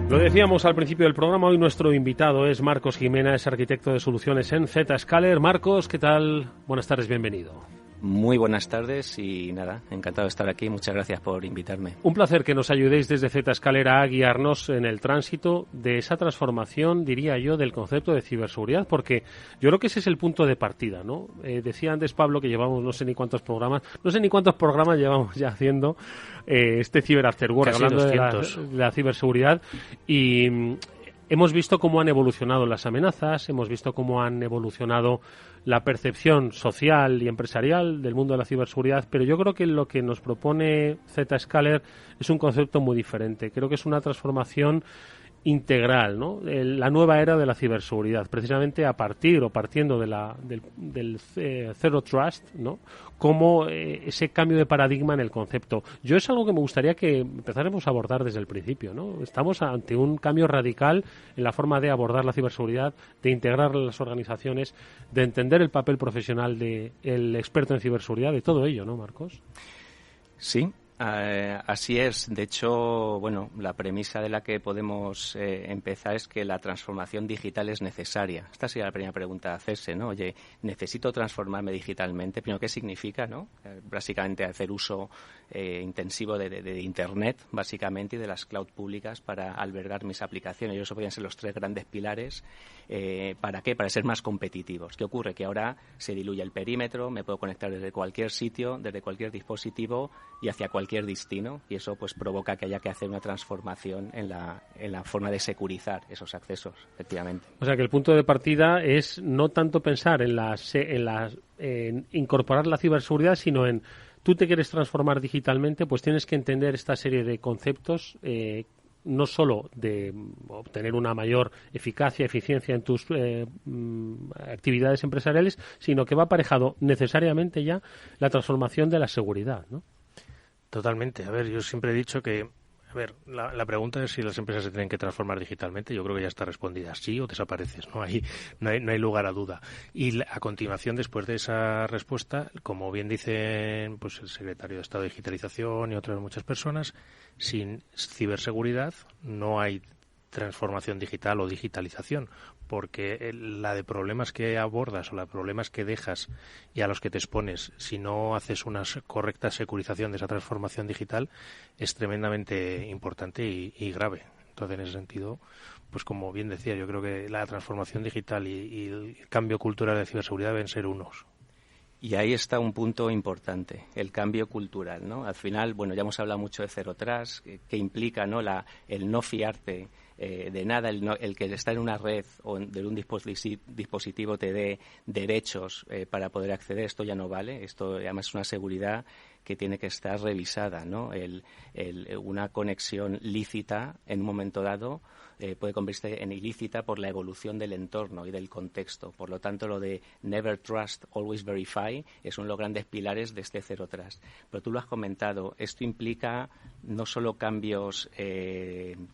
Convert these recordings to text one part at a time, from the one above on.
Lo decíamos al principio del programa, hoy nuestro invitado es Marcos Jimena, es arquitecto de soluciones en Zscaler. Marcos, ¿qué tal? Buenas tardes, bienvenido. Muy buenas tardes y nada, encantado de estar aquí. Muchas gracias por invitarme. Un placer que nos ayudéis desde Zscaler a guiarnos en el tránsito de esa transformación, diría yo, del concepto de ciberseguridad, porque yo creo que ese es el punto de partida, ¿no? Decía antes Pablo que llevamos no sé ni cuántos programas llevamos ya haciendo este Cyber After Work, casi hablando 200. de la ciberseguridad, y hemos visto cómo han evolucionado las amenazas, hemos visto cómo han evolucionado la percepción social y empresarial del mundo de la ciberseguridad, pero yo creo que lo que nos propone Zscaler es un concepto muy diferente. Creo que es una transformación integral, ¿no? La nueva era de la ciberseguridad, precisamente a partir o partiendo de del Zero Trust, ¿no? Como ese cambio de paradigma en el concepto. Yo es algo que me gustaría que empezáramos a abordar desde el principio, ¿no? Estamos ante un cambio radical en la forma de abordar la ciberseguridad, de integrar las organizaciones, de entender el papel profesional del experto en ciberseguridad, de todo ello, ¿no, Marcos? Sí. Así es. De hecho, bueno, la premisa de la que podemos empezar es que la transformación digital es necesaria. Esta sería la primera pregunta a hacerse, ¿no? Oye, ¿necesito transformarme digitalmente? Primero, ¿qué significa, no? Básicamente hacer uso intensivo de Internet, básicamente, y de las cloud públicas para albergar mis aplicaciones. Y eso podrían ser los tres grandes pilares. ¿Para qué? Para ser más competitivos. ¿Qué ocurre? Que ahora se diluye el perímetro, me puedo conectar desde cualquier sitio, desde cualquier dispositivo y hacia cualquier destino, y eso pues provoca que haya que hacer una transformación en la forma de securizar esos accesos, efectivamente. O sea que el punto de partida es no tanto pensar en incorporar la ciberseguridad, sino en tú te quieres transformar digitalmente, pues tienes que entender esta serie de conceptos, no solo de obtener una mayor eficacia, eficiencia en tus actividades empresariales, sino que va aparejado necesariamente ya la transformación de la seguridad, ¿no? Totalmente. A ver, yo siempre he dicho que, la pregunta es si las empresas se tienen que transformar digitalmente. Yo creo que ya está respondida. Sí o desapareces. No hay lugar a duda. Y a continuación, después de esa respuesta, como bien dicen pues el secretario de Estado de Digitalización y otras muchas personas, sin ciberseguridad no hay transformación digital o digitalización, porque la de problemas que abordas o los problemas que dejas y a los que te expones, si no haces una correcta securización de esa transformación digital, es tremendamente importante y grave. Entonces, en ese sentido, pues como bien decía, yo creo que la transformación digital y el cambio cultural de ciberseguridad deben ser unos. Y ahí está un punto importante, el cambio cultural, ¿no? Al final, bueno, ya hemos hablado mucho de Zero Trust, que implica, ¿no?, el no fiarte de nada, el que estar en una red o de un dispositivo te dé derechos para poder acceder. Esto ya no vale. Esto además es una seguridad que tiene que estar revisada, ¿no? Una conexión lícita en un momento dado puede convertirse en ilícita por la evolución del entorno y del contexto. Por lo tanto, lo de Never Trust, Always Verify es uno de los grandes pilares de este Zero Trust. Pero tú lo has comentado, esto implica no solo cambios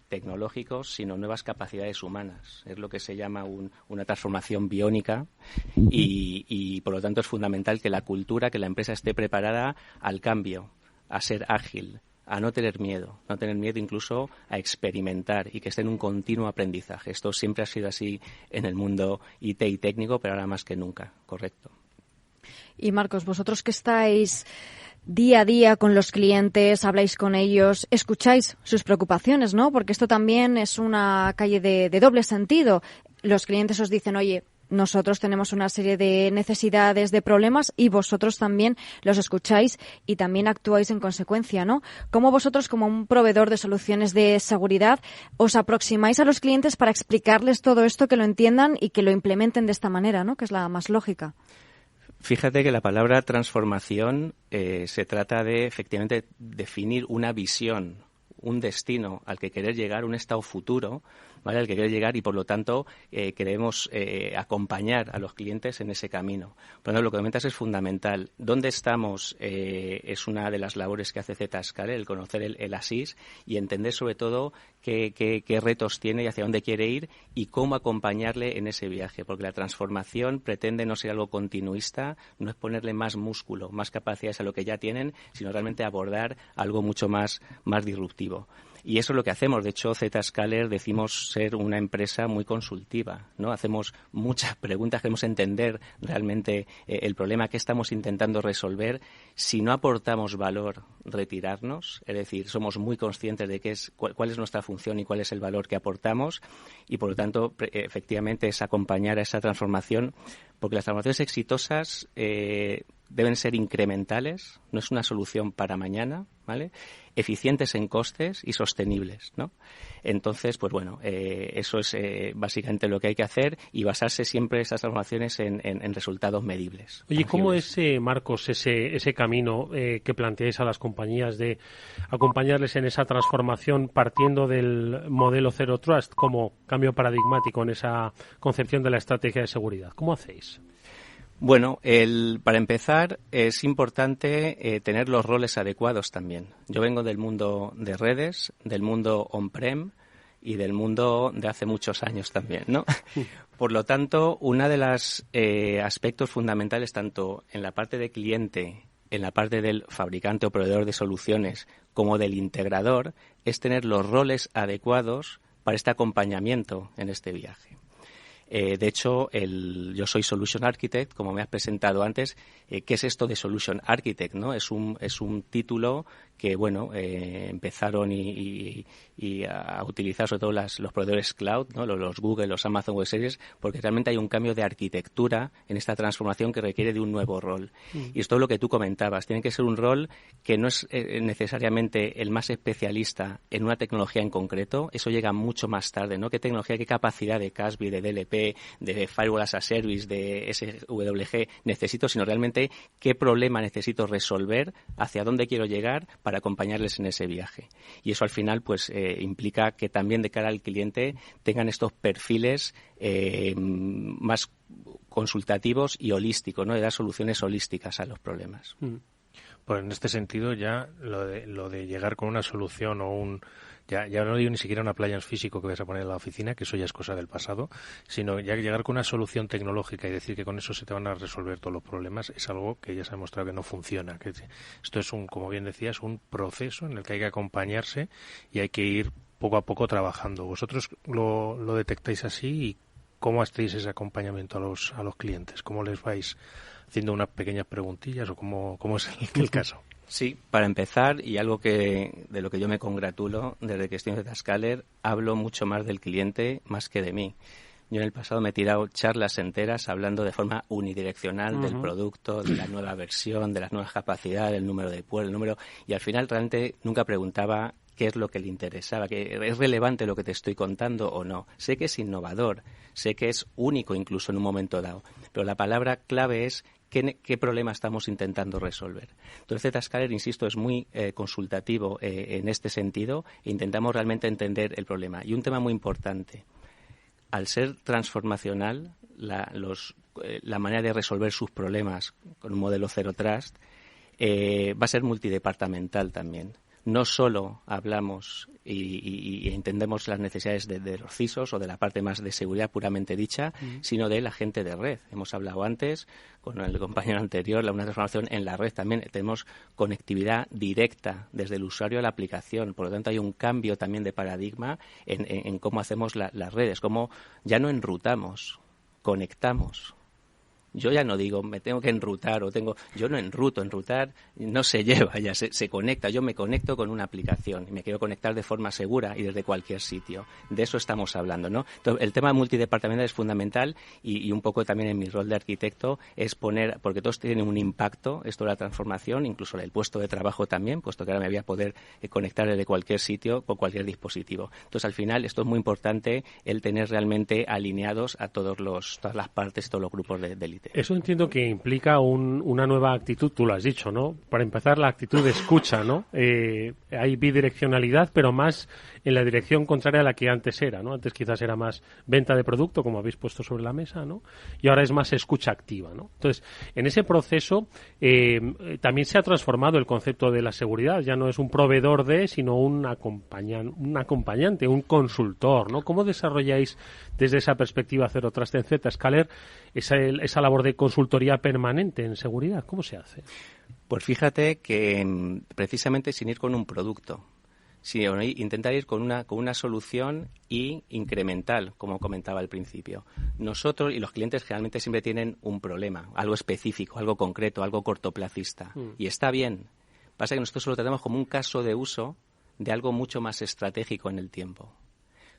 tecnológicos, sino nuevas capacidades humanas. Es lo que se llama una transformación biónica y por lo tanto es fundamental que la cultura, que la empresa esté preparada al cambio, a ser ágil, a no tener miedo incluso a experimentar y que esté en un continuo aprendizaje. Esto siempre ha sido así en el mundo IT y técnico, pero ahora más que nunca, correcto. Y Marcos, vosotros que estáis día a día con los clientes, habláis con ellos, escucháis sus preocupaciones, ¿no? Porque esto también es una calle de doble sentido. Los clientes os dicen, oye, nosotros tenemos una serie de necesidades, de problemas, y vosotros también los escucháis y también actuáis en consecuencia, ¿no? ¿Cómo vosotros, como un proveedor de soluciones de seguridad, os aproximáis a los clientes para explicarles todo esto, que lo entiendan y que lo implementen de esta manera, ¿no?, que es la más lógica? Fíjate que la palabra transformación se trata de, efectivamente, definir una visión, un destino al que querer llegar, un estado futuro, ¿vale?, al que querer llegar, y por lo tanto queremos acompañar a los clientes en ese camino. Por lo tanto, lo que comentas es fundamental. ¿Dónde estamos? Es una de las labores que hace Zscaler, el conocer el ASIS y entender sobre todo qué retos tiene y hacia dónde quiere ir y cómo acompañarle en ese viaje, porque la transformación pretende no ser algo continuista, no es ponerle más músculo, más capacidades a lo que ya tienen, sino realmente abordar algo mucho más disruptivo. Y eso es lo que hacemos. De hecho, Zscaler decimos ser una empresa muy consultiva, ¿no? Hacemos muchas preguntas, queremos entender realmente el problema que estamos intentando resolver. Si no aportamos valor, retirarnos. Es decir, somos muy conscientes de cuál es nuestra función y cuál es el valor que aportamos. Y, por lo tanto, efectivamente, es acompañar a esa transformación, porque las transformaciones exitosas deben ser incrementales, no es una solución para mañana, ¿vale? Eficientes en costes y sostenibles, ¿no? Entonces, pues bueno, eso es básicamente lo que hay que hacer y basarse siempre esas transformaciones en resultados medibles. Oye, ¿cómo es, Marcos, ese camino que planteáis a las compañías de acompañarles en esa transformación partiendo del modelo Zero Trust como cambio paradigmático en esa concepción de la estrategia de seguridad? ¿Cómo hacéis? Bueno, para empezar, es importante tener los roles adecuados también. Yo vengo del mundo de redes, del mundo on-prem y del mundo de hace muchos años también, ¿no? Por lo tanto, uno de los aspectos fundamentales, tanto en la parte de cliente, en la parte del fabricante o proveedor de soluciones, como del integrador, es tener los roles adecuados para este acompañamiento en este viaje. De hecho, yo soy Solution Architect, como me has presentado antes. ¿Qué es esto de Solution Architect, no? Es un título que, bueno, empezaron y a utilizar sobre todo los proveedores cloud, ¿no? Los Google, los Amazon Web Services, porque realmente hay un cambio de arquitectura en esta transformación que requiere de un nuevo rol. Y esto es lo que tú comentabas. Tiene que ser un rol que no es necesariamente el más especialista en una tecnología en concreto. Eso llega mucho más tarde, ¿no? ¿Qué tecnología, qué capacidad de CASB, de DLP, de Firewall as a Service, de SWG necesito, sino realmente qué problema necesito resolver, hacia dónde quiero llegar para acompañarles en ese viaje. Y eso al final pues implica que también de cara al cliente tengan estos perfiles más consultativos y holísticos, ¿no? De dar soluciones holísticas a los problemas. Pues en este sentido ya lo de llegar con una solución o ya no digo ni siquiera una appliance físico que vas a poner en la oficina, que eso ya es cosa del pasado, sino ya llegar con una solución tecnológica y decir que con eso se te van a resolver todos los problemas es algo que ya se ha demostrado que no funciona. Que esto es como bien decías, un proceso en el que hay que acompañarse y hay que ir poco a poco trabajando. ¿Vosotros lo detectáis así y cómo hacéis ese acompañamiento a los clientes? ¿Cómo les vais haciendo unas pequeñas preguntillas o cómo es el caso? Sí, para empezar, y algo de lo que yo me congratulo desde que estoy en Zscaler, hablo mucho más del cliente más que de mí. Yo en el pasado me he tirado charlas enteras hablando de forma unidireccional del producto, de la nueva versión, de las nuevas capacidades, del número de puertos, y al final realmente nunca preguntaba qué es lo que le interesaba, que es relevante lo que te estoy contando o no. Sé que es innovador, sé que es único incluso en un momento dado, pero la palabra clave es ¿qué problema estamos intentando resolver? Entonces, Zscaler, insisto, es muy consultativo en este sentido e intentamos realmente entender el problema. Y un tema muy importante, al ser transformacional, la manera de resolver sus problemas con un modelo Zero Trust va a ser multidepartamental también. No solo hablamos y entendemos las necesidades de los CISOs o de la parte más de seguridad puramente dicha, sino de la gente de red. Hemos hablado antes con el compañero anterior, una transformación en la red también. Tenemos conectividad directa desde el usuario a la aplicación. Por lo tanto, hay un cambio también de paradigma en cómo hacemos las redes, cómo ya no enrutamos, conectamos. Yo ya no digo, me tengo que enrutar yo no enrutar no se lleva, ya se conecta. Yo me conecto con una aplicación y me quiero conectar de forma segura y desde cualquier sitio. De eso estamos hablando, ¿no? Entonces, el tema multidepartamental es fundamental y un poco también en mi rol de arquitecto es poner, porque todos tienen un impacto, esto de la transformación, incluso el puesto de trabajo también, puesto que ahora me voy a poder conectar desde cualquier sitio con cualquier dispositivo. Entonces, al final, esto es muy importante, el tener realmente alineados a todas las partes, todos los grupos del Eso entiendo que implica una nueva actitud, tú lo has dicho, ¿no? Para empezar, la actitud de escucha, ¿no? Hay bidireccionalidad, pero más en la dirección contraria a la que antes era, ¿no? Antes quizás era más venta de producto, como habéis puesto sobre la mesa, ¿no? Y ahora es más escucha activa, ¿no? Entonces, en ese proceso también se ha transformado el concepto de la seguridad. Ya no es un proveedor sino un acompañante, un consultor, ¿no? ¿Cómo desarrolláis desde esa perspectiva Zero Trust en Zscaler esa labor de consultoría permanente en seguridad? ¿Cómo se hace? Pues fíjate que precisamente sin ir con un producto, Sí, intentar ir con una solución y incremental, como comentaba al principio. Nosotros y los clientes generalmente siempre tienen un problema, algo específico, algo concreto, algo cortoplacista. Y está bien. Pasa que nosotros lo tratamos como un caso de uso de algo mucho más estratégico en el tiempo.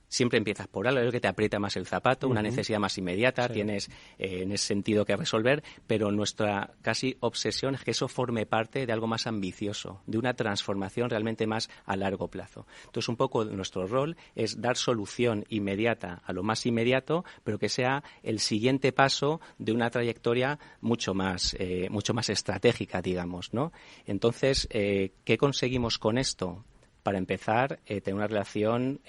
Siempre empiezas por algo que te aprieta más el zapato, una necesidad más inmediata, tienes en ese sentido que resolver, pero nuestra casi obsesión es que eso forme parte de algo más ambicioso, de una transformación realmente más a largo plazo. Entonces, un poco nuestro rol es dar solución inmediata a lo más inmediato, pero que sea el siguiente paso de una trayectoria mucho más estratégica, digamos, ¿no? Entonces, ¿qué conseguimos con esto? Para empezar, tener una relación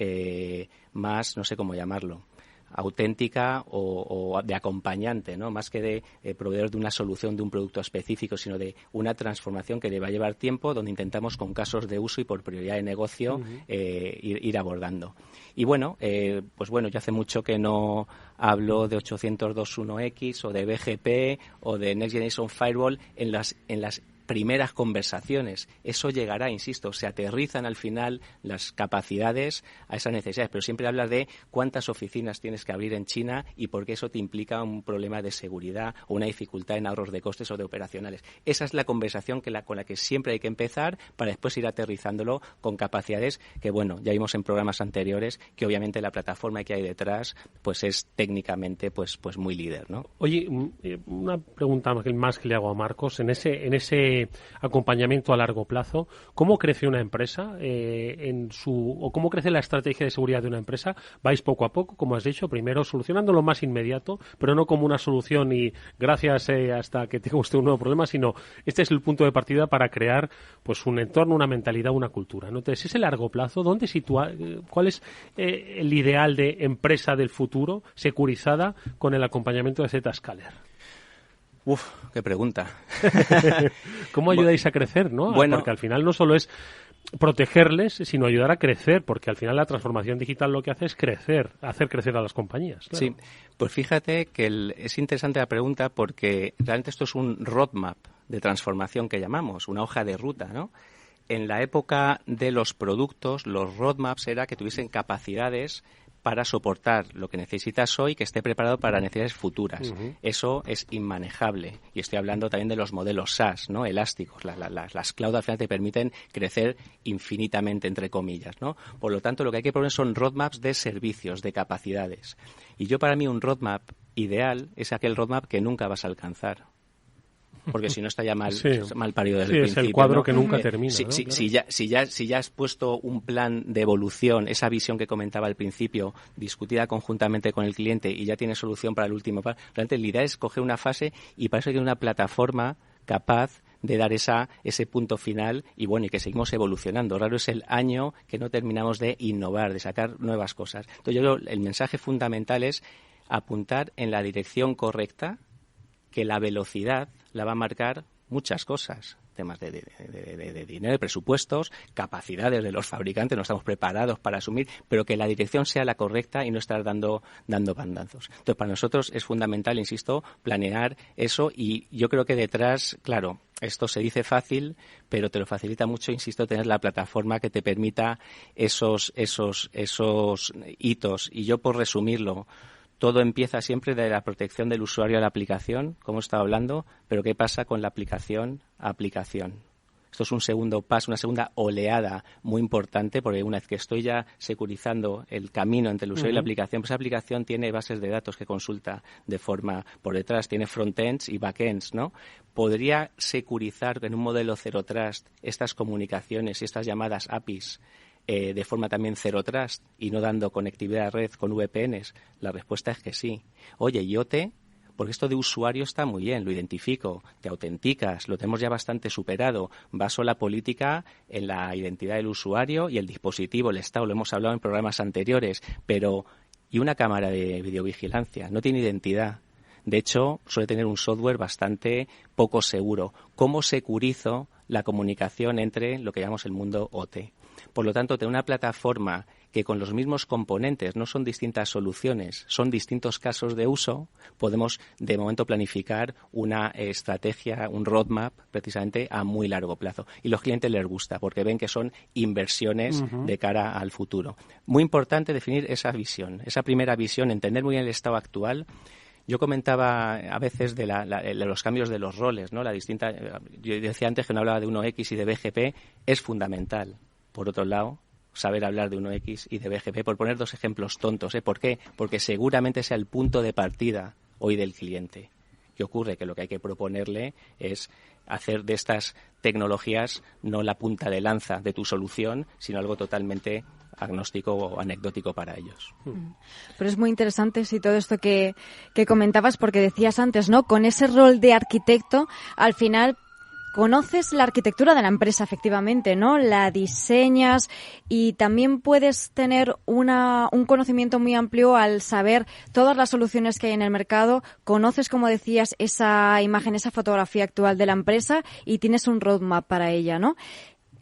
más, no sé cómo llamarlo, auténtica o de acompañante, ¿no? Más que de proveedor de una solución de un producto específico, sino de una transformación que le va a llevar tiempo, donde intentamos con casos de uso y por prioridad de negocio ir abordando. Y bueno, yo hace mucho que no hablo de 802.1x o de BGP o de Next Generation Firewall en las primeras conversaciones. Eso llegará, insisto, se aterrizan al final las capacidades a esas necesidades, pero siempre habla de cuántas oficinas tienes que abrir en China y por qué eso te implica un problema de seguridad o una dificultad en ahorros de costes o de operacionales. Esa es la conversación con la que siempre hay que empezar para después ir aterrizándolo con capacidades que, bueno, ya vimos en programas anteriores que obviamente la plataforma que hay detrás pues es técnicamente pues muy líder, ¿no? Oye, una pregunta más que le hago a Marcos. En ese acompañamiento a largo plazo, ¿cómo crece una empresa o cómo crece la estrategia de seguridad de una empresa? ¿Vais poco a poco, como has dicho, primero solucionando lo más inmediato, pero no como una solución y gracias hasta que tenga usted un nuevo problema, sino este es el punto de partida para crear pues un entorno, una mentalidad, una cultura, ¿no? Entonces, ese largo plazo, ¿dónde sitúa? ¿Cuál es el ideal de empresa del futuro securizada con el acompañamiento de Zscaler? Qué pregunta. ¿Cómo ayudáis a crecer, no? Bueno, porque al final no solo es protegerles, sino ayudar a crecer, porque al final la transformación digital lo que hace es hacer crecer a las compañías. Claro. Sí, pues fíjate que es interesante la pregunta porque realmente esto es un roadmap de transformación que llamamos, una hoja de ruta, ¿no? En la época de los productos, los roadmaps era que tuviesen capacidades para soportar lo que necesitas hoy, que esté preparado para necesidades futuras. Eso es inmanejable. Y estoy hablando también de los modelos SaaS, ¿no? Elásticos. Las cloud al final te permiten crecer infinitamente, entre comillas, ¿no? Por lo tanto, lo que hay que poner son roadmaps de servicios, de capacidades. Y para mí un roadmap ideal es aquel roadmap que nunca vas a alcanzar. Porque si no está ya mal parido desde el principio. Es el cuadro, ¿no? Que nunca ¿no? termina. Si ya has puesto un plan de evolución, esa visión que comentaba al principio, discutida conjuntamente con el cliente y ya tienes solución para el último paso, realmente la idea es coger una fase y para eso hay una plataforma capaz de dar ese punto final y que seguimos evolucionando. Raro es el año que no terminamos de innovar, de sacar nuevas cosas. Entonces yo creo que el mensaje fundamental es apuntar en la dirección correcta, que la velocidad la va a marcar muchas cosas, temas de dinero, de presupuestos, capacidades de los fabricantes, no estamos preparados para asumir, pero que la dirección sea la correcta y no estar dando bandazos. Entonces, para nosotros es fundamental, insisto, planear eso y yo creo que detrás, claro, esto se dice fácil, pero te lo facilita mucho, insisto, tener la plataforma que te permita esos hitos. Y yo, por resumirlo, todo empieza siempre de la protección del usuario a la aplicación, como he estado hablando, pero ¿qué pasa con la aplicación a aplicación? Esto es un segundo paso, una segunda oleada muy importante, porque una vez que estoy ya securizando el camino entre el usuario y la aplicación, pues esa aplicación tiene bases de datos que consulta de forma por detrás, tiene frontends y backends, ¿no? ¿Podría securizar en un modelo Zero Trust estas comunicaciones y estas llamadas APIs de forma también Zero Trust y no dando conectividad a red con VPNs? La respuesta es que sí. Oye, y OT, porque esto de usuario está muy bien, lo identifico, te autenticas, lo tenemos ya bastante superado. Baso la política en la identidad del usuario y el dispositivo, el estado, lo hemos hablado en programas anteriores, pero ¿y una cámara de videovigilancia? No tiene identidad. De hecho, suele tener un software bastante poco seguro. ¿Cómo securizo la comunicación entre lo que llamamos el mundo OT? Por lo tanto, tener una plataforma que con los mismos componentes, no son distintas soluciones, son distintos casos de uso, podemos de momento planificar una estrategia, un roadmap precisamente a muy largo plazo. Y los clientes les gusta porque ven que son inversiones de cara al futuro. Muy importante definir esa visión, esa primera visión, entender muy bien el estado actual. Yo comentaba a veces de los cambios de los roles, ¿no? Yo decía antes que no hablaba de 1X y de BGP, es fundamental. Por otro lado, saber hablar de 1X y de BGP, por poner dos ejemplos tontos. ¿Por qué? Porque seguramente sea el punto de partida hoy del cliente. ¿Qué ocurre? Que lo que hay que proponerle es hacer de estas tecnologías no la punta de lanza de tu solución, sino algo totalmente agnóstico o anecdótico para ellos. Pero es muy interesante, sí, todo esto que comentabas, porque decías antes, ¿no? Con ese rol de arquitecto, al final conoces la arquitectura de la empresa, efectivamente, ¿no? La diseñas y también puedes tener un conocimiento muy amplio al saber todas las soluciones que hay en el mercado. Conoces, como decías, esa imagen, esa fotografía actual de la empresa y tienes un roadmap para ella, ¿no?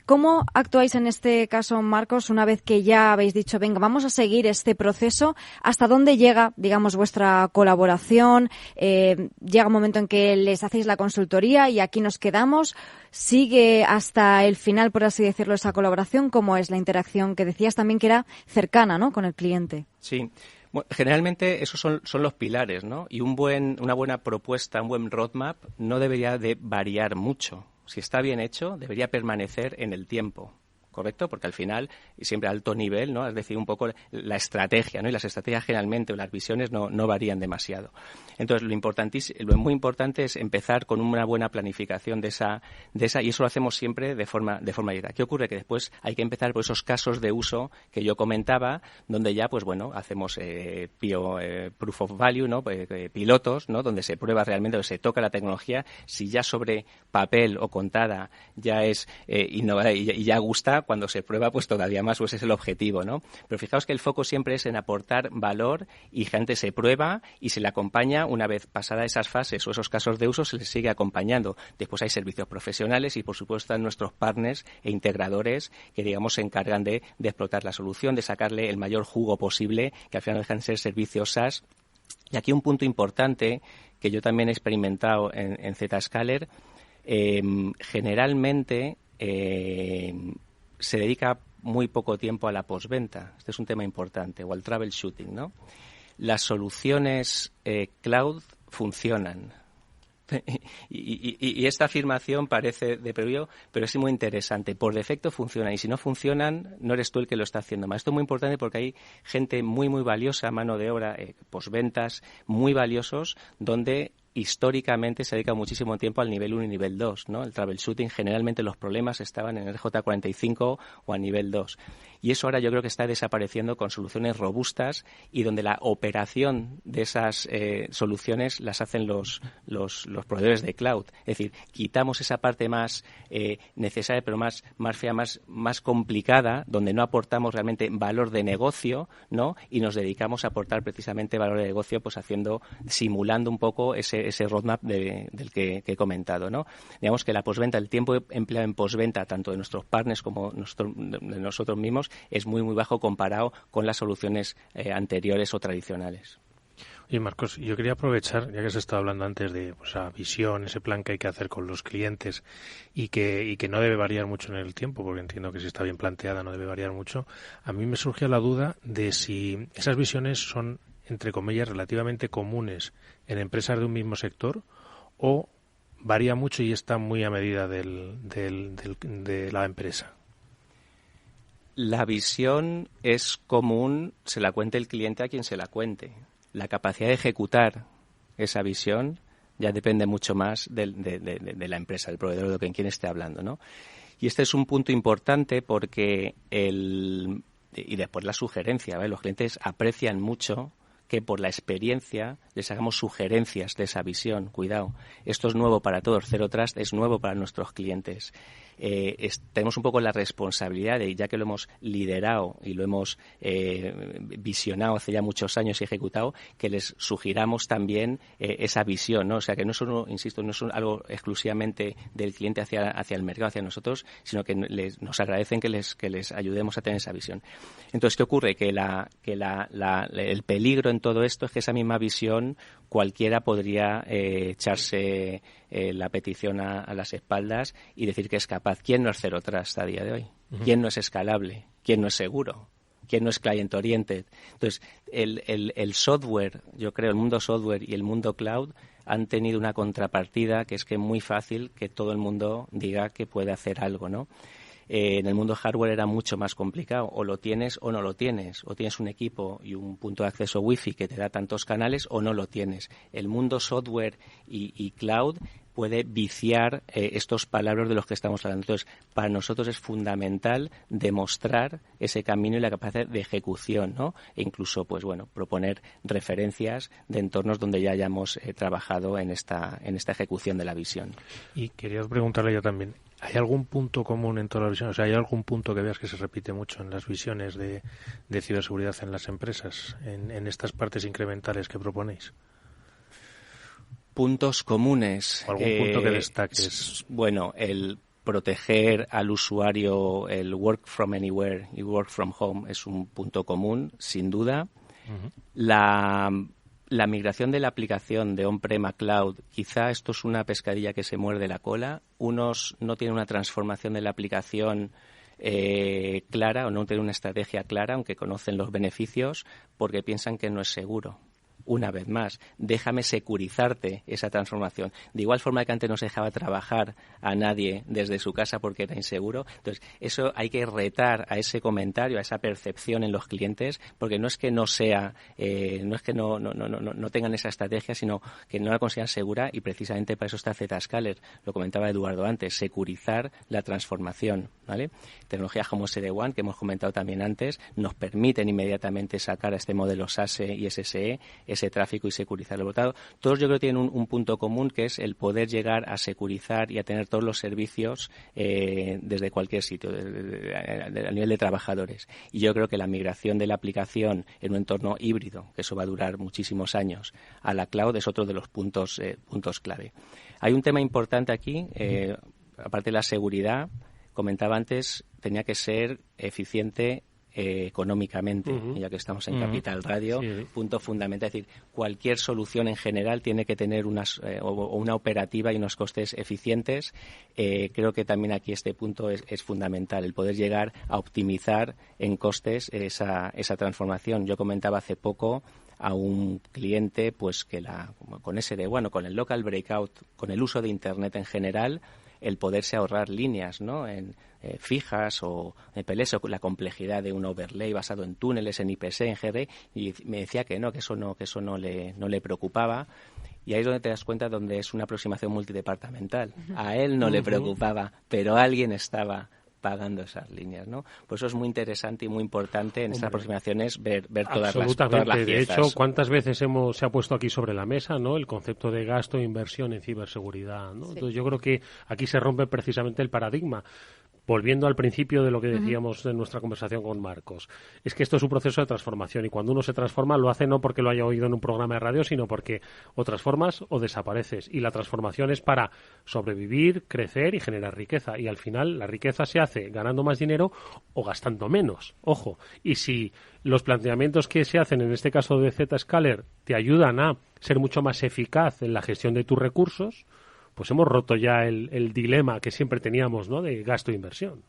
¿Cómo actuáis en este caso, Marcos, una vez que ya habéis dicho, venga, vamos a seguir este proceso? ¿Hasta dónde llega, digamos, vuestra colaboración? ¿Llega un momento en que les hacéis la consultoría y aquí nos quedamos? ¿Sigue hasta el final, por así decirlo, esa colaboración? ¿Cómo es la interacción que decías también que era cercana, ¿no?, con el cliente? Sí. Bueno, generalmente esos son los pilares, ¿no? Y una buena propuesta, un buen roadmap no debería de variar mucho. Si está bien hecho, debería permanecer en el tiempo, ¿correcto? Porque al final, y siempre a alto nivel, ¿no? Es decir, un poco la estrategia, ¿no? Y las estrategias generalmente o las visiones no varían demasiado. Entonces, lo muy importante es empezar con una buena planificación de esa, y eso lo hacemos siempre de forma directa. ¿Qué ocurre? Que después hay que empezar por esos casos de uso que yo comentaba, donde ya, pues bueno, hacemos proof of value, ¿no? Pilotos, ¿no? Donde se prueba realmente, donde se toca la tecnología, si ya sobre papel o contada ya es innovadora y ya gusta, cuando se prueba, pues todavía más, pues es el objetivo, ¿no? Pero fijaos que el foco siempre es en aportar valor y gente se prueba y se le acompaña una vez pasada esas fases o esos casos de uso, se les sigue acompañando. Después hay servicios profesionales y, por supuesto, están nuestros partners e integradores que, digamos, se encargan de explotar la solución, de sacarle el mayor jugo posible, que al final dejan de ser servicios SaaS. Y aquí un punto importante que yo también he experimentado en Zscaler, generalmente se dedica muy poco tiempo a la postventa. Este es un tema importante, o al troubleshooting, ¿no? Las soluciones cloud funcionan. Y esta afirmación parece de previo, pero es muy interesante. Por defecto funcionan, y si no funcionan, no eres tú el que lo está haciendo mal. Esto es muy importante porque hay gente muy, muy valiosa, mano de obra, postventas, muy valiosos, donde históricamente se dedica muchísimo tiempo al nivel 1 y nivel 2, ¿no? El troubleshooting, generalmente los problemas estaban en el J45 o a nivel 2. Y eso ahora yo creo que está desapareciendo con soluciones robustas y donde la operación de esas soluciones las hacen los proveedores de cloud. Es decir, quitamos esa parte más necesaria, pero más fea, más complicada, donde no aportamos realmente valor de negocio, ¿no? Y nos dedicamos a aportar precisamente valor de negocio, pues simulando un poco ese roadmap del que he comentado, ¿no? Digamos que la postventa, el tiempo empleado en postventa, tanto de nuestros partners como de nosotros mismos, es muy, muy bajo comparado con las soluciones anteriores o tradicionales. Y Marcos, yo quería aprovechar, ya que se estaba hablando antes de esa visión, ese plan que hay que hacer con los clientes y que no debe variar mucho en el tiempo, porque entiendo que si está bien planteada no debe variar mucho. A mí me surgió la duda de si esas visiones son, entre comillas, relativamente comunes en empresas de un mismo sector o varía mucho y está muy a medida de la empresa. La visión es común, se la cuente el cliente a quien se la cuente. La capacidad de ejecutar esa visión ya depende mucho más de la empresa, del proveedor, de quien esté hablando, ¿no? Y este es un punto importante porque y después la sugerencia, ¿vale? Los clientes aprecian mucho que por la experiencia les hagamos sugerencias de esa visión. Cuidado, esto es nuevo para todos. Zero Trust es nuevo para nuestros clientes. tenemos un poco la responsabilidad de, ya que lo hemos liderado y lo hemos visionado hace ya muchos años y ejecutado, que les sugiramos también esa visión, ¿no? O sea, que no es solo, insisto, no es algo exclusivamente del cliente hacia el mercado, hacia nosotros, sino que nos agradecen que les ayudemos a tener esa visión. Entonces, ¿qué ocurre? Que el peligro en todo esto es que esa misma visión cualquiera podría echarse la petición a las espaldas y decir que es capaz. ¿Quién no es Zero Trust a día de hoy? ¿Quién no es escalable? ¿Quién no es seguro? ¿Quién no es client oriented? Entonces, el software, yo creo, el mundo software y el mundo cloud han tenido una contrapartida que es que es muy fácil que todo el mundo diga que puede hacer algo, ¿no? En el mundo hardware era mucho más complicado. O lo tienes o no lo tienes. O tienes un equipo y un punto de acceso Wi-Fi que te da tantos canales o no lo tienes. El mundo software y cloud puede viciar estos palabras de los que estamos hablando. Entonces, para nosotros es fundamental demostrar ese camino y la capacidad de ejecución, ¿no? E incluso, pues bueno, proponer referencias de entornos donde ya hayamos trabajado en esta ejecución de la visión. Y quería preguntarle yo también, ¿hay algún punto común en todas las visiones? O sea, ¿hay algún punto que veas que se repite mucho en las visiones de ciberseguridad en las empresas, en estas partes incrementales que proponéis? Puntos comunes. ¿O algún punto que destaques? Bueno, el proteger al usuario, el work from anywhere y work from home es un punto común, sin duda. Uh-huh. La migración de la aplicación de on-prem a cloud, quizá esto es una pescadilla que se muerde la cola. Unos no tienen una transformación de la aplicación clara o no tienen una estrategia clara, aunque conocen los beneficios, porque piensan que no es seguro. Una vez más, déjame securizarte esa transformación. De igual forma que antes no se dejaba trabajar a nadie desde su casa porque era inseguro. Entonces, eso hay que retar a ese comentario, a esa percepción en los clientes, porque no es que no sea, no es que no tengan esa estrategia, sino que no la consideran segura, y precisamente para eso está Zscaler. Lo comentaba Eduardo antes, securizar la transformación, ¿vale? Tecnologías como SD-WAN, que hemos comentado también antes, nos permiten inmediatamente sacar a este modelo SASE y SSE ese tráfico y securizarlo. Por tanto, todos yo creo que tienen un punto común, que es el poder llegar a securizar y a tener todos los servicios desde cualquier sitio, a nivel de trabajadores. Y yo creo que la migración de la aplicación en un entorno híbrido, que eso va a durar muchísimos años, a la cloud es otro de los puntos clave. Hay un tema importante aquí, aparte de la seguridad, comentaba antes, tenía que ser eficiente económicamente, ya que estamos en Capital Radio, sí. Punto fundamental, es decir, cualquier solución en general tiene que tener una operativa y unos costes eficientes. Creo que también aquí este punto es fundamental, el poder llegar a optimizar en costes esa transformación. Yo comentaba hace poco a un cliente pues que con con el local breakout, con el uso de Internet en general, el poderse ahorrar líneas, ¿no? En fijas o en PLS, o la complejidad de un overlay basado en túneles, en IPC, en GR, y me decía que eso no le preocupaba. Y ahí es donde te das cuenta donde es una aproximación multidepartamental. A él no le preocupaba, pero alguien estaba pagando esas líneas, ¿no? Por eso es muy interesante y muy importante en estas aproximaciones ver todas las piezas. De hecho, ¿cuántas veces se ha puesto aquí sobre la mesa, ¿no?, el concepto de gasto e inversión en ciberseguridad, ¿no? Sí. Entonces yo creo que aquí se rompe precisamente el paradigma. Volviendo al principio de lo que decíamos en nuestra conversación con Marcos, es que esto es un proceso de transformación, y cuando uno se transforma lo hace no porque lo haya oído en un programa de radio, sino porque o transformas o desapareces, y la transformación es para sobrevivir, crecer y generar riqueza, y al final la riqueza se hace ganando más dinero o gastando menos, ojo, y si los planteamientos que se hacen en este caso de Zscaler te ayudan a ser mucho más eficaz en la gestión de tus recursos, pues hemos roto ya el dilema que siempre teníamos, ¿no?, de gasto e inversión.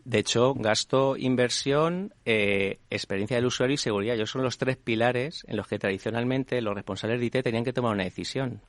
De hecho, gasto, inversión, experiencia del usuario y seguridad. Son los tres pilares en los que tradicionalmente los responsables de IT tenían que tomar una decisión.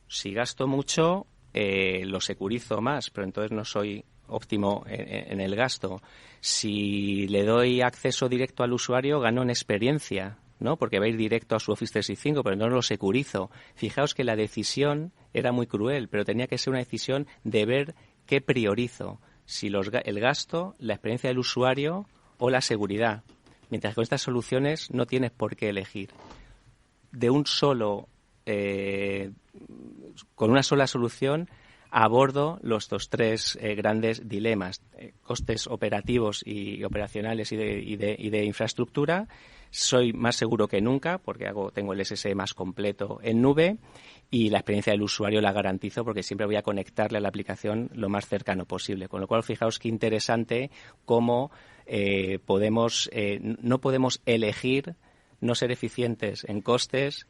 Si gasto mucho, lo securizo más, pero entonces no soy óptimo en el gasto. Si le doy acceso directo al usuario, gano en experiencia, ¿no?, porque va a ir directo a su Office 365, pero no lo securizo. Fijaos que la decisión era muy cruel, pero tenía que ser una decisión de ver qué priorizo, si el gasto, la experiencia del usuario o la seguridad. Mientras que con estas soluciones no tienes por qué elegir. Con una sola solución abordo estos tres grandes dilemas: costes operativos y operacionales y de infraestructura. Soy más seguro que nunca porque tengo el SSE más completo en nube, y la experiencia del usuario la garantizo porque siempre voy a conectarle a la aplicación lo más cercano posible. Con lo cual, fijaos qué interesante cómo no podemos elegir no ser eficientes en costes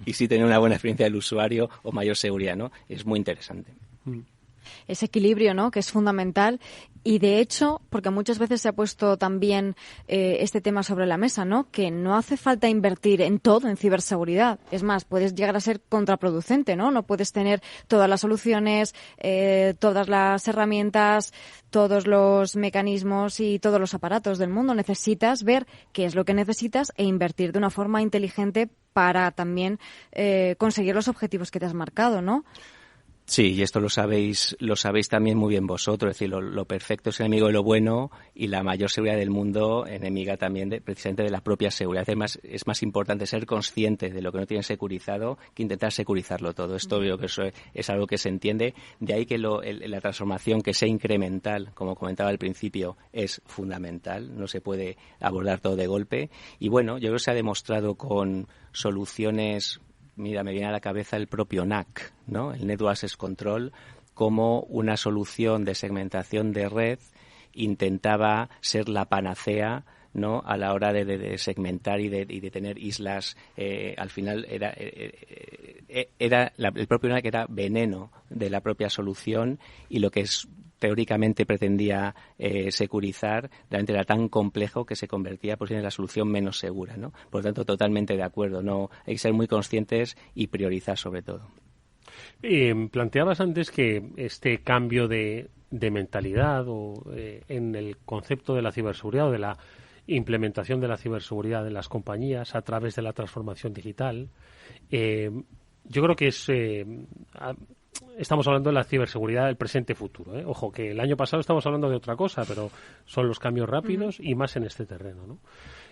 y sí tener una buena experiencia del usuario o mayor seguridad, ¿no? Es muy interesante. Ese equilibrio, ¿no?, que es fundamental. Y de hecho, porque muchas veces se ha puesto también este tema sobre la mesa, ¿no?, que no hace falta invertir en todo en ciberseguridad. Es más, puedes llegar a ser contraproducente, ¿no? No puedes tener todas las soluciones, todas las herramientas, todos los mecanismos y todos los aparatos del mundo. Necesitas ver qué es lo que necesitas e invertir de una forma inteligente para también conseguir los objetivos que te has marcado, ¿no? Sí, y esto lo sabéis también muy bien vosotros. Es decir, lo perfecto es enemigo de lo bueno, y la mayor seguridad del mundo enemiga también precisamente de la propia seguridad. Es más importante ser consciente de lo que no tienes securizado que intentar securizarlo todo. Esto yo creo que eso es algo que se entiende. De ahí que la transformación que sea incremental, como comentaba al principio, es fundamental. No se puede abordar todo de golpe. Y bueno, yo creo que se ha demostrado con soluciones. Mira, me viene a la cabeza el propio NAC, ¿no? El Network Access Control, como una solución de segmentación de red intentaba ser la panacea, ¿no?, a la hora de segmentar y de tener islas. Al final el propio NAC era veneno de la propia solución, y lo que teóricamente pretendía securizar, realmente era tan complejo que se convertía en la solución menos segura, ¿no? Por lo tanto, totalmente de acuerdo. No, hay que ser muy conscientes y priorizar sobre todo. Planteabas antes que este cambio de mentalidad en el concepto de la ciberseguridad o de la implementación de la ciberseguridad en las compañías a través de la transformación digital, yo creo que estamos hablando de la ciberseguridad del presente-futuro. Ojo, que el año pasado estamos hablando de otra cosa, pero son los cambios rápidos y más en este terreno, ¿no?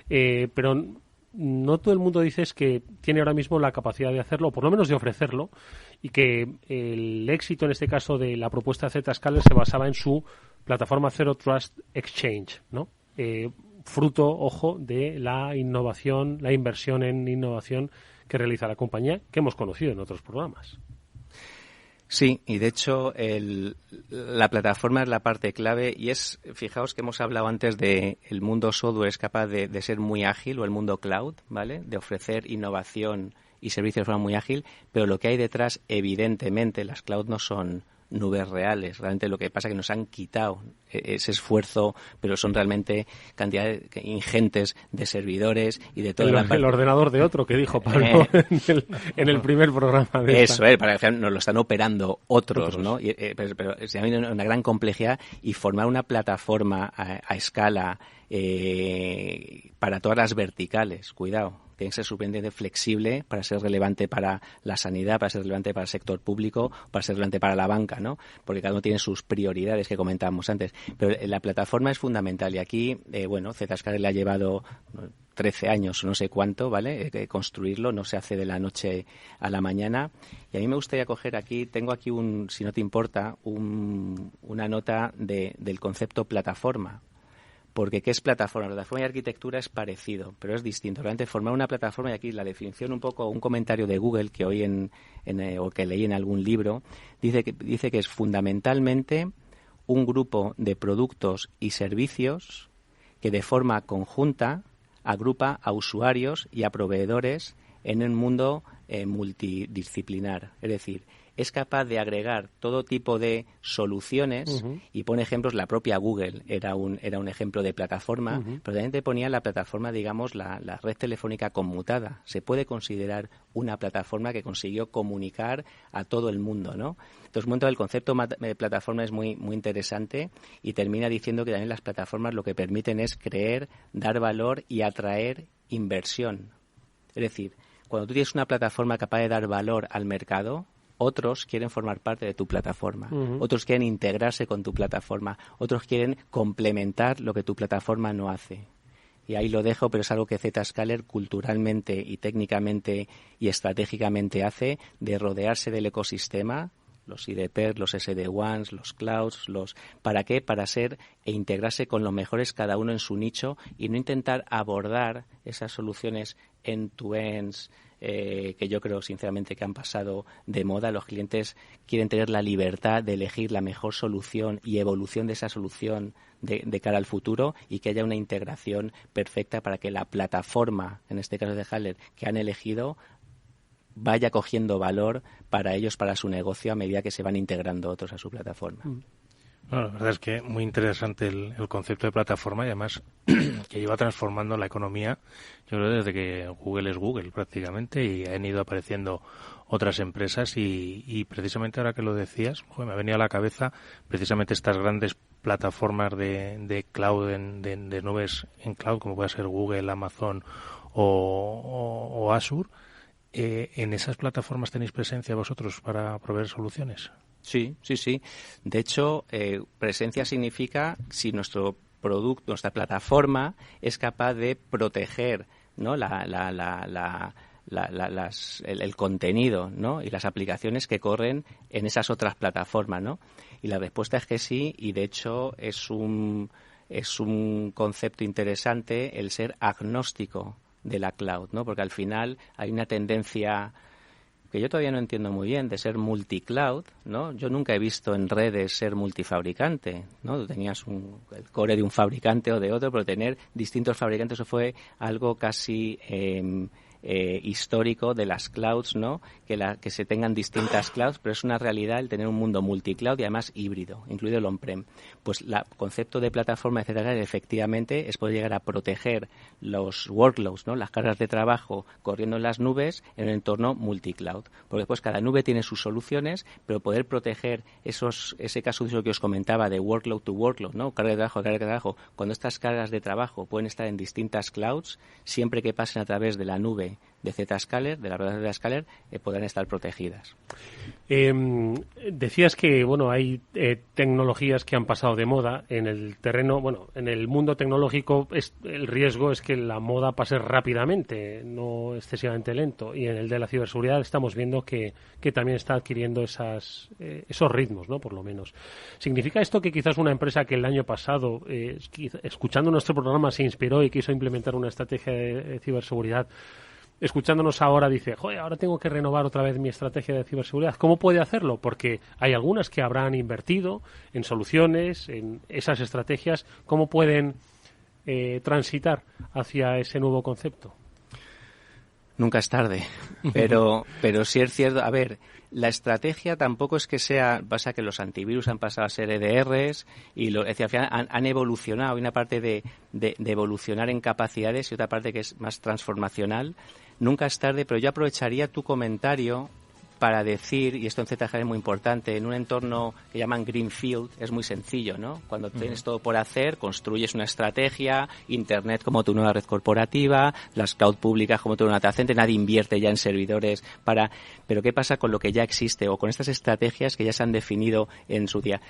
Pero no todo el mundo dice que tiene ahora mismo la capacidad de hacerlo, o por lo menos de ofrecerlo, y que el éxito en este caso de la propuesta de Zscaler se basaba en su plataforma Zero Trust Exchange, ¿no? Fruto, ojo, de la innovación, la inversión en innovación que realiza la compañía, que hemos conocido en otros programas. Sí, y de hecho la plataforma es la parte clave, y fijaos que hemos hablado antes de el mundo software es capaz de ser muy ágil, o el mundo cloud, ¿vale?, de ofrecer innovación y servicios de forma muy ágil, pero lo que hay detrás, evidentemente, las cloud no son nubes reales. Realmente lo que pasa es que nos han quitado ese esfuerzo, pero son realmente cantidades ingentes de servidores y de todo el ordenador de otro que dijo Pablo en el primer programa de eso para que nos lo están operando otros. ¿No? Pero se ha habido una gran complejidad, y formar una plataforma a escala para todas las verticales, cuidado, tiene que ser suficientemente flexible para ser relevante para la sanidad, para ser relevante para el sector público, para ser relevante para la banca, ¿no? Porque cada uno tiene sus prioridades que comentábamos antes. Pero la plataforma es fundamental, y aquí, Zscaler le ha llevado 13 años, no sé cuánto, ¿vale? Construirlo, no se hace de la noche a la mañana. Y a mí me gustaría coger aquí, tengo aquí si no te importa, una nota del concepto plataforma. Porque ¿qué es plataforma? Plataforma y arquitectura es parecido, pero es distinto. Realmente formar una plataforma, y aquí la definición un comentario de Google que hoy o que leí en algún libro, dice que es fundamentalmente un grupo de productos y servicios que de forma conjunta agrupa a usuarios y a proveedores en un mundo multidisciplinar. Es decir, es capaz de agregar todo tipo de soluciones, y pone ejemplos. La propia Google era un ejemplo de plataforma, pero también te ponía la plataforma, digamos, la red telefónica conmutada. Se puede considerar una plataforma que consiguió comunicar a todo el mundo, ¿no? Entonces, el concepto de plataforma es muy, muy interesante, y termina diciendo que también las plataformas lo que permiten es creer, dar valor y atraer inversión. Es decir, cuando tú tienes una plataforma capaz de dar valor al mercado, otros quieren formar parte de tu plataforma, otros quieren integrarse con tu plataforma, otros quieren complementar lo que tu plataforma no hace. Y ahí lo dejo, pero es algo que Zscaler culturalmente y técnicamente y estratégicamente hace, de rodearse del ecosistema los IDPs, los SD-WANs, los clouds, ¿para qué? Para ser e integrarse con los mejores cada uno en su nicho y no intentar abordar esas soluciones end-to-ends que yo creo sinceramente que han pasado de moda. Los clientes quieren tener la libertad de elegir la mejor solución y evolución de esa solución de cara al futuro y que haya una integración perfecta para que la plataforma, en este caso de Haller, que han elegido vaya cogiendo valor para ellos, para su negocio, a medida que se van integrando otros a su plataforma. Bueno, la verdad es que muy interesante el concepto de plataforma y además que lleva transformando la economía, yo creo, desde que Google es Google prácticamente y han ido apareciendo otras empresas y precisamente ahora que lo decías, me ha venido a la cabeza precisamente estas grandes plataformas de cloud, de nubes en cloud, como puede ser Google, Amazon o Azure. ¿En esas plataformas tenéis presencia vosotros para proveer soluciones? Sí. De hecho, presencia significa si nuestro producto, nuestra plataforma es capaz de proteger, ¿no? el contenido, ¿no? Y las aplicaciones que corren en esas otras plataformas, ¿no? Y la respuesta es que sí, y de hecho es un concepto interesante el ser agnóstico de la cloud, ¿no? Porque al final hay una tendencia que yo todavía no entiendo muy bien, de ser multicloud, ¿no? Yo nunca he visto en redes ser multifabricante, ¿no? Tú tenías el core de un fabricante o de otro, pero tener distintos fabricantes, eso fue algo casi histórico de las clouds, ¿no? Que se tengan distintas clouds, pero es una realidad el tener un mundo multicloud y además híbrido, incluido el on-prem. Pues el concepto de plataforma, etcétera, efectivamente es poder llegar a proteger los workloads, ¿no? Las cargas de trabajo corriendo en las nubes en un entorno multicloud. Porque después cada nube tiene sus soluciones, pero poder proteger ese caso de uso que os comentaba de workload to workload, ¿no? Carga de trabajo, cuando estas cargas de trabajo pueden estar en distintas clouds, siempre que pasen a través de la nube de Zscaler, de la red de Zscaler, podrán estar protegidas. Decías que hay tecnologías que han pasado de moda en el terreno, en el mundo tecnológico el riesgo es que la moda pase rápidamente, no excesivamente lento, y en el de la ciberseguridad estamos viendo que también está adquiriendo esos ritmos, ¿no? Por lo menos. ¿Significa esto que quizás una empresa que el año pasado, escuchando nuestro programa, se inspiró y quiso implementar una estrategia de ciberseguridad, escuchándonos ahora dice, ahora tengo que renovar otra vez mi estrategia de ciberseguridad? ¿Cómo puede hacerlo? Porque hay algunas que habrán invertido en soluciones, en esas estrategias. ¿Cómo pueden transitar hacia ese nuevo concepto? Nunca es tarde, pero sí es cierto. A ver, la estrategia tampoco es que pasa que los antivirus han pasado a ser EDRs y al final han evolucionado. Hay una parte de evolucionar en capacidades y otra parte que es más transformacional. Nunca es tarde, pero yo aprovecharía tu comentario para decir, y esto en ZG es muy importante, en un entorno que llaman Greenfield es muy sencillo, ¿no? Cuando tienes todo por hacer, construyes una estrategia, Internet como tu nueva red corporativa, las cloud públicas como tu nueva data center, nadie invierte ya en servidores Pero ¿qué pasa con lo que ya existe o con estas estrategias que ya se han definido en su día?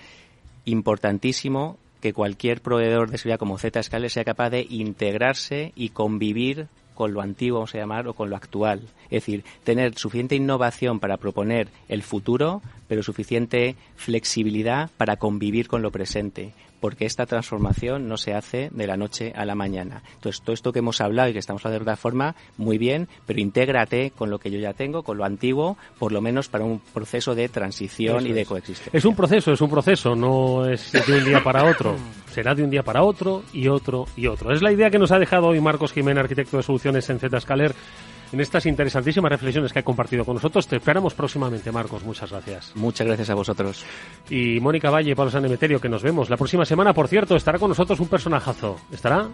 Importantísimo que cualquier proveedor de seguridad como Zscaler sea capaz de integrarse y convivir con lo antiguo, vamos a llamar, o con lo actual. Es decir, tener suficiente innovación para proponer el futuro, pero suficiente flexibilidad para convivir con lo presente, porque esta transformación no se hace de la noche a la mañana. Entonces, todo esto que hemos hablado y que estamos hablando de otra forma, muy bien, pero intégrate con lo que yo ya tengo, con lo antiguo, por lo menos para un proceso de transición y de coexistencia. Es un proceso, no es de un día para otro. Será de un día para otro y otro y otro. Es la idea que nos ha dejado hoy Marcos Jiménez, arquitecto de soluciones en Zscaler, en estas interesantísimas reflexiones que ha compartido con nosotros. Te esperamos próximamente, Marcos. Muchas gracias. Muchas gracias a vosotros. Y Mónica Valle y Pablo San Emeterio, que nos vemos la próxima semana. Por cierto, estará con nosotros un personajazo. Estará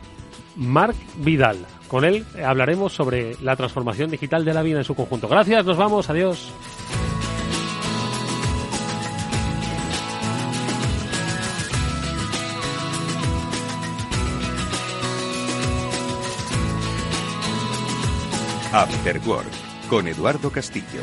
Marc Vidal. Con él hablaremos sobre la transformación digital de la vida en su conjunto. Gracias, nos vamos. Adiós. After Work con Eduardo Castillo.